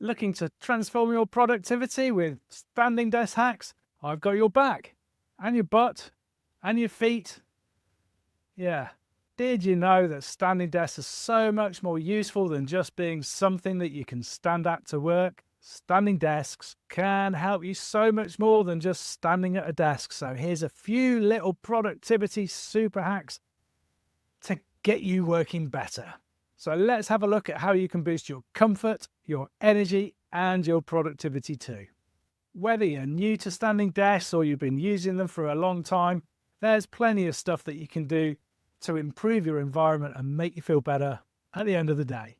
Looking to transform your productivity with standing desk hacks? I've got your back, and your butt, and your feet. Yeah. Did you know that standing desks are so much more useful than just being something that you can stand at to work? Standing desks can help you so much more than just standing at a desk. So here's a few little productivity super hacks to get you working better. So let's have a look at how you can boost your comfort, your energy, and your productivity too. Whether you're new to standing desks or you've been using them for a long time, there's plenty of stuff that you can do to improve your environment and make you feel better at the end of the day.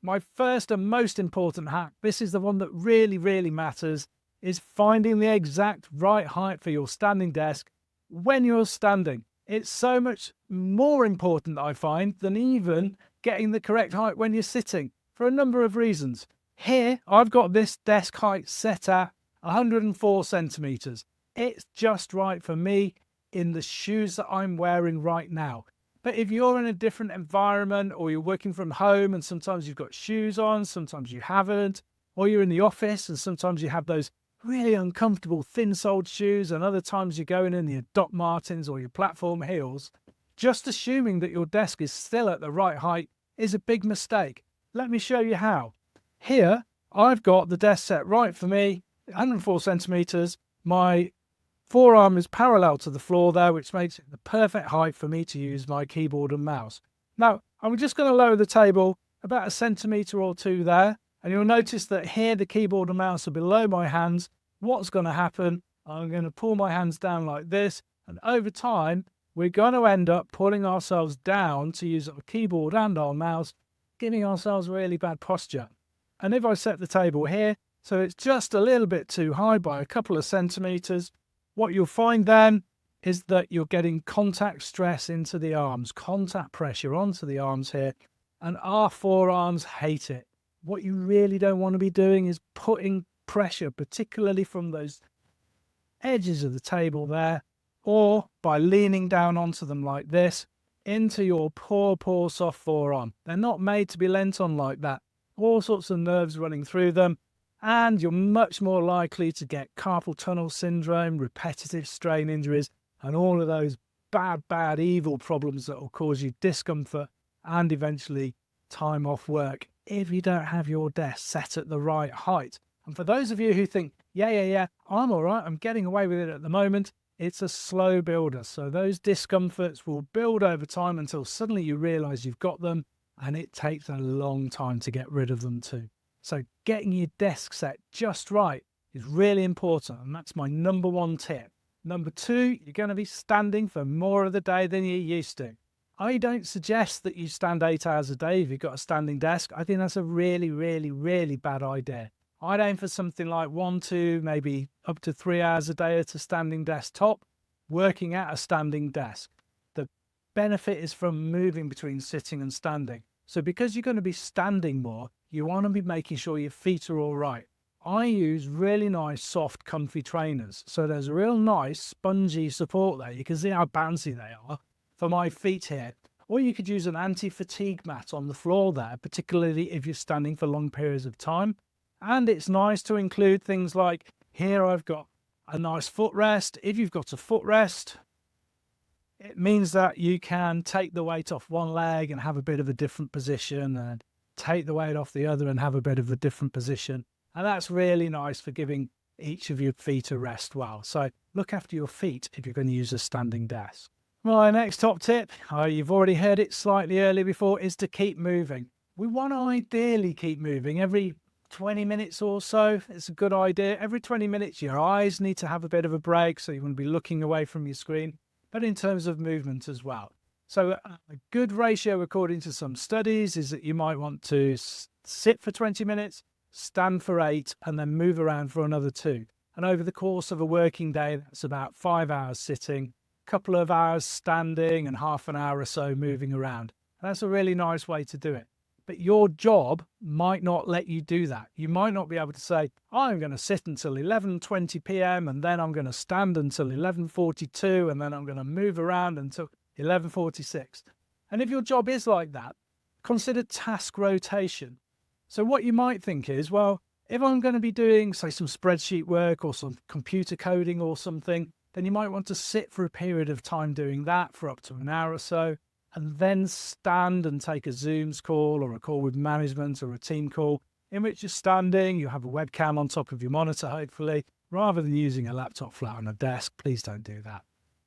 My first and most important hack, this is the one that really matters, is finding the exact right height for your standing desk when you're standing. It's so much more important, I find, than even getting the correct height when you're sitting, for a number of reasons. Here, I've got this desk height set at 104 centimeters. It's just right for me in the shoes that I'm wearing right now. But if you're in a different environment, or you're working from home and sometimes you've got shoes on, sometimes you haven't, or you're in the office and sometimes you have those really uncomfortable thin-soled shoes, and other times you're going in your Doc Martens or your platform heels, just assuming that your desk is still at the right height is a big mistake. Let me show you how. Here, I've got the desk set right for me, 104 centimeters. My forearm is parallel to the floor there, which makes it the perfect height for me to use my keyboard and mouse. Now, I'm just going to lower the table about a centimetre or two there, and you'll notice that here the keyboard and mouse are below my hands. What's going to happen? I'm going to pull my hands down like this, and over time, we're going to end up pulling ourselves down to use our keyboard and our mouse, giving ourselves really bad posture. And if I set the table here, so it's just a little bit too high by a couple of centimetres, what you'll find then is that you're getting contact stress into the arms, contact pressure onto the arms here, and our forearms hate it. What you really don't want to be doing is putting pressure, particularly from those edges of the table there, or by leaning down onto them like this, into your poor soft forearm. They're not made to be leant on like that. All sorts of nerves running through them, and you're much more likely to get carpal tunnel syndrome, repetitive strain injuries, and all of those bad, evil problems that will cause you discomfort and eventually time off work if you don't have your desk set at the right height. And for those of you who think, yeah, I'm all right, I'm getting away with it at the moment, it's a slow builder. So those discomforts will build over time until suddenly you realize you've got them, and it takes a long time to get rid of them too. So getting your desk set just right is really important, and that's my number one tip. Number two, you're going to be standing for more of the day than you used to. I don't suggest that you stand 8 hours a day if you've got a standing desk. I think that's a really bad idea. I'd aim for something like 1 to maybe up to 3 hours a day at a standing desk top, working at a standing desk. The benefit is from moving between sitting and standing. So because you're going to be standing more, you want to be making sure your feet are all right. I use really nice, soft, comfy trainers. So there's a real nice, spongy support there. You can see how bouncy they are for my feet here. Or you could use an anti-fatigue mat on the floor there, particularly if you're standing for long periods of time. And it's nice to include things like, here I've got a nice footrest. If you've got a footrest, it means that you can take the weight off one leg and have a bit of a different position, and take the weight off the other and have a bit of a different position. And that's really nice for giving each of your feet a rest well. So look after your feet if you're going to use a standing desk. My next top tip, you've already heard it slightly earlier before, is to keep moving. We want to ideally keep moving every 20 minutes or so. It's a good idea. Every 20 minutes, your eyes need to have a bit of a break, so you want to be looking away from your screen, but in terms of movement as well. So a good ratio, according to some studies, is that you might want to sit for 20 minutes, stand for 8, and then move around for another 2. And over the course of a working day, that's about 5 hours sitting, a couple of hours standing, and half an hour or so moving around. And that's a really nice way to do it. But your job might not let you do that. You might not be able to say, I'm going to sit until 11:20 p.m. and then I'm going to stand until 11:42 and then I'm going to move around until 11:46. And if your job is like that, consider task rotation. So what you might think is, well, If I'm going to be doing, say, some spreadsheet work or some computer coding or something, then you might want to sit for a period of time doing that for up to an hour or so, and then stand and take a Zooms call or a call with management or a team call in which you're standing, you have a webcam on top of your monitor, hopefully, rather than using a laptop flat on a desk. Please don't do that.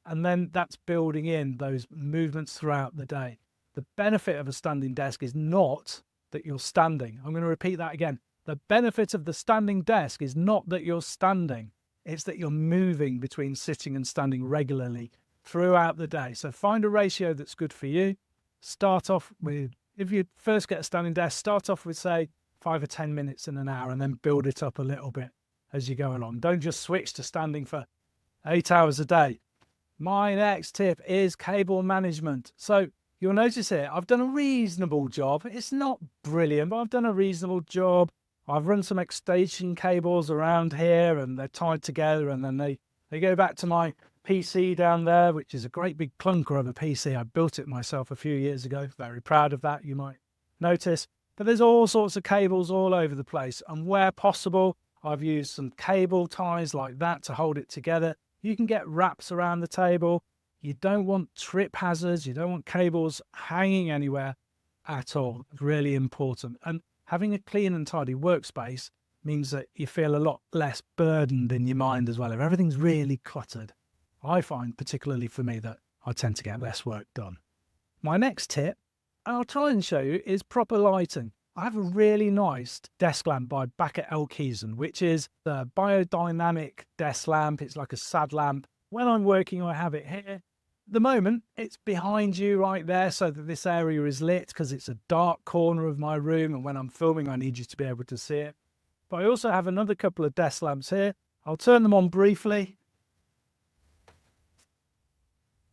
And then that's building in those movements throughout the day. The benefit of a standing desk is not that you're standing. I'm going to repeat that again. The benefit of the standing desk is not that you're standing. It's that you're moving between sitting and standing regularly throughout the day. So find a ratio that's good for you. Start off with, if you first get a standing desk, start off with, say, 5 or 10 minutes in an hour, and then build it up a little bit as you go along. Don't just switch to standing for 8 hours a day. My next tip is cable management. So you'll notice here, I've done a reasonable job. It's not brilliant, but I've done a reasonable job. I've run some extension cables around here and they're tied together, and then they go back to my PC down there, which is a great big clunker of a PC. I built it myself a few years ago. Very proud of that, you might notice. But there's all sorts of cables all over the place. And where possible, I've used some cable ties like that to hold it together. You can get wraps around the table. You don't want trip hazards. You don't want cables hanging anywhere at all. It's really important. And having a clean and tidy workspace means that you feel a lot less burdened in your mind as well. If everything's really cluttered, I find, particularly for me, that I tend to get less work done. My next tip, and I'll try and show you, is proper lighting. I have a really nice desk lamp by Backer Elkeisen, which is the biodynamic desk lamp. It's like a sad lamp. When I'm working, I have it here. At the moment, it's behind you right there so that this area is lit because it's a dark corner of my room, and when I'm filming, I need you to be able to see it. But I also have another couple of desk lamps here. I'll turn them on briefly.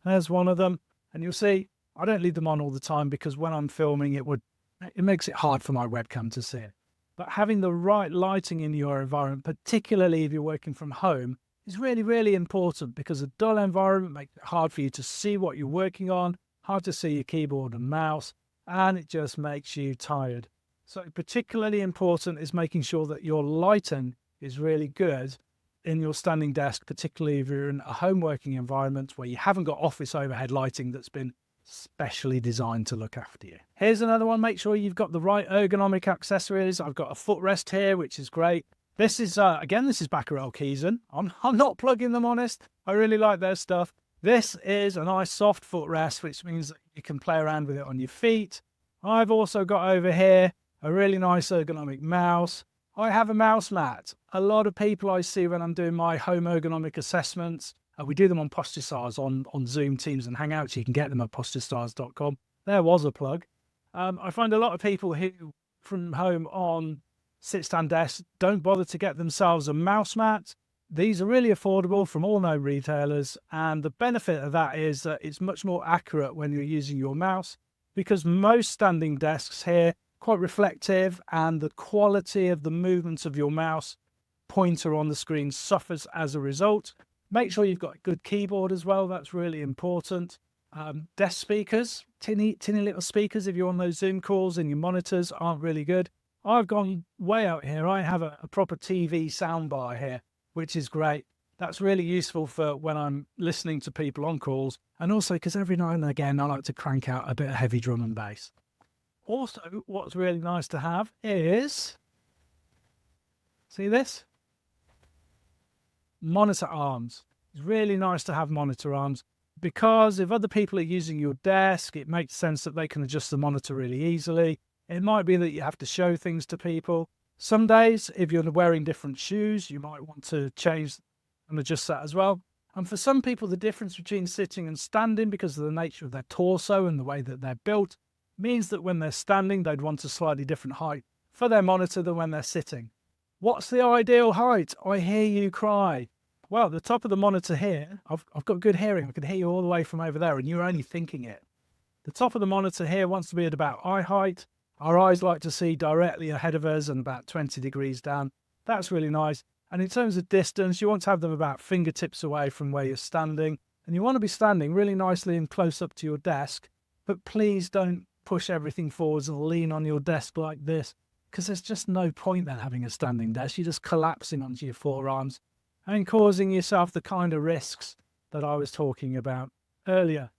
There's one of them, and you'll see I don't leave them on all the time because when I'm filming, it makes it hard for my webcam to see it. But having the right lighting in your environment, particularly if you're working from home, is really, really important, because a dull environment makes it hard for you to see what you're working on, hard to see your keyboard and mouse, and it just makes you tired. So particularly important is making sure that your lighting is really good in your standing desk, particularly if you're in a home working environment where you haven't got office overhead lighting that's been specially designed to look after you. Here's another one. Make sure you've got the right ergonomic accessories. I've got a footrest here, which is great. This is, again, this is Backer Elkeisen. I'm not plugging them, honest. I really like their stuff. This is a nice soft footrest, which means that you can play around with it on your feet. I've also got over here a really nice ergonomic mouse. I have a mouse mat. A lot of people I see when I'm doing my home ergonomic assessments, we do them on PostureStars on Zoom, Teams and Hangouts. You can get them at PostureStars.com. There was a plug. I find a lot of people who, from home on sit-stand desks, don't bother to get themselves a mouse mat. These are really affordable from all known retailers, and the benefit of that is that it's much more accurate when you're using your mouse, because most standing desks here quite reflective, and the quality of the movements of your mouse pointer on the screen suffers as a result. Make sure you've got a good keyboard as well. That's really important. Desk speakers, tinny little speakers, if you're on those Zoom calls and your monitors aren't really good. I've gone way out here. I have a proper TV soundbar here, which is great. That's really useful for when I'm listening to people on calls, and also because every now and again I like to crank out a bit of heavy drum and bass. Also, what's really nice to have is, see this? Monitor arms. It's really nice to have monitor arms, because if other people are using your desk, it makes sense that they can adjust the monitor really easily. It might be that you have to show things to people. Some days, if you're wearing different shoes, you might want to change and adjust that as well. And for some people, the difference between sitting and standing, because of the nature of their torso and the way that they're built, means that when they're standing, they'd want a slightly different height for their monitor than when they're sitting. What's the ideal height? I hear you cry. Well, the top of the monitor here, I've got good hearing. I can hear you all the way from over there, and you're only thinking it. The top of the monitor here wants to be at about eye height. Our eyes like to see directly ahead of us and about 20 degrees down. That's really nice. And in terms of distance, you want to have them about fingertips away from where you're standing. And you want to be standing really nicely and close up to your desk. But please don't push everything forwards and lean on your desk like this. because there's just no point then having a standing desk. You're just collapsing onto your forearms and causing yourself the kind of risks that I was talking about earlier.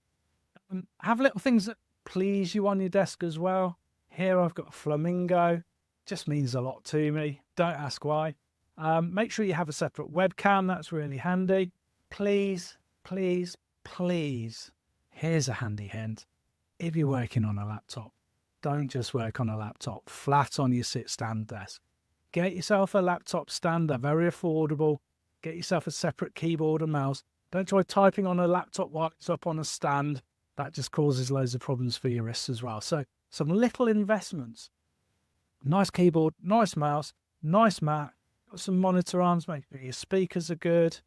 Have little things that please you on your desk as well. Here I've got a flamingo. Just means a lot to me. Don't ask why. Make sure you have a separate webcam. That's really handy. Please, please, please. Here's a handy hint. If you're working on a laptop, don't just work on a laptop flat on your sit-stand desk. Get yourself a laptop stand. They're very affordable. Get yourself a separate keyboard and mouse. Don't try typing on a laptop while it's up on a stand. That just causes loads of problems for your wrists as well. So some little investments. Nice keyboard, nice mouse, nice mat, got some monitor arms, make sure your speakers are good.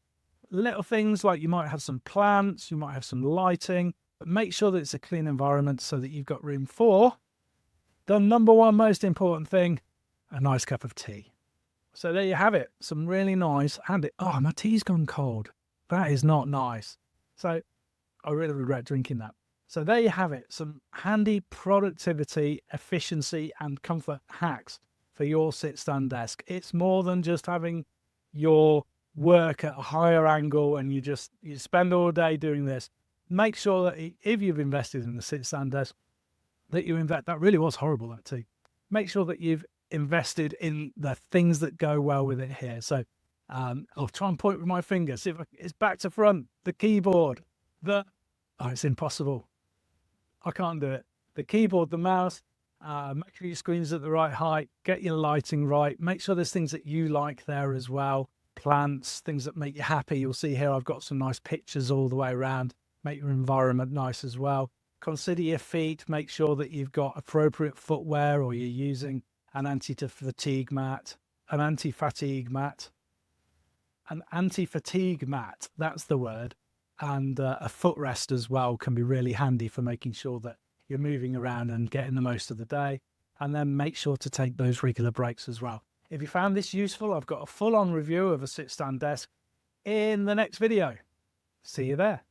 Little things like you might have some plants, you might have some lighting, but make sure that it's a clean environment so that you've got room for the number one most important thing, a nice cup of tea. So there you have it. Some really nice handy. Oh, my tea's gone cold. That is not nice. So I really regret drinking that. So there you have it. Some handy productivity, efficiency and comfort hacks for your sit-stand desk. It's more than just having your work at a higher angle and you spend all day doing this. Make sure that if you've invested in the sit-stand desk, that you invest. That really was horrible, that too. Make sure that you've invested in the things that go well with it here. So I'll try and point with my finger. See if it's back to front, the keyboard, oh, it's impossible. I can't do it. The keyboard, the mouse, make sure your screen's at the right height, get your lighting right, make sure there's things that you like there as well. Plants, things that make you happy. You'll see here I've got some nice pictures all the way around. Make your environment nice as well. Consider your feet. Make sure that you've got appropriate footwear or you're using an anti-fatigue mat, that's the word. And a footrest as well can be really handy for making sure that you're moving around and getting the most of the day. And then make sure to take those regular breaks as well. If you found this useful, I've got a full-on review of a sit-stand desk in the next video. See you there.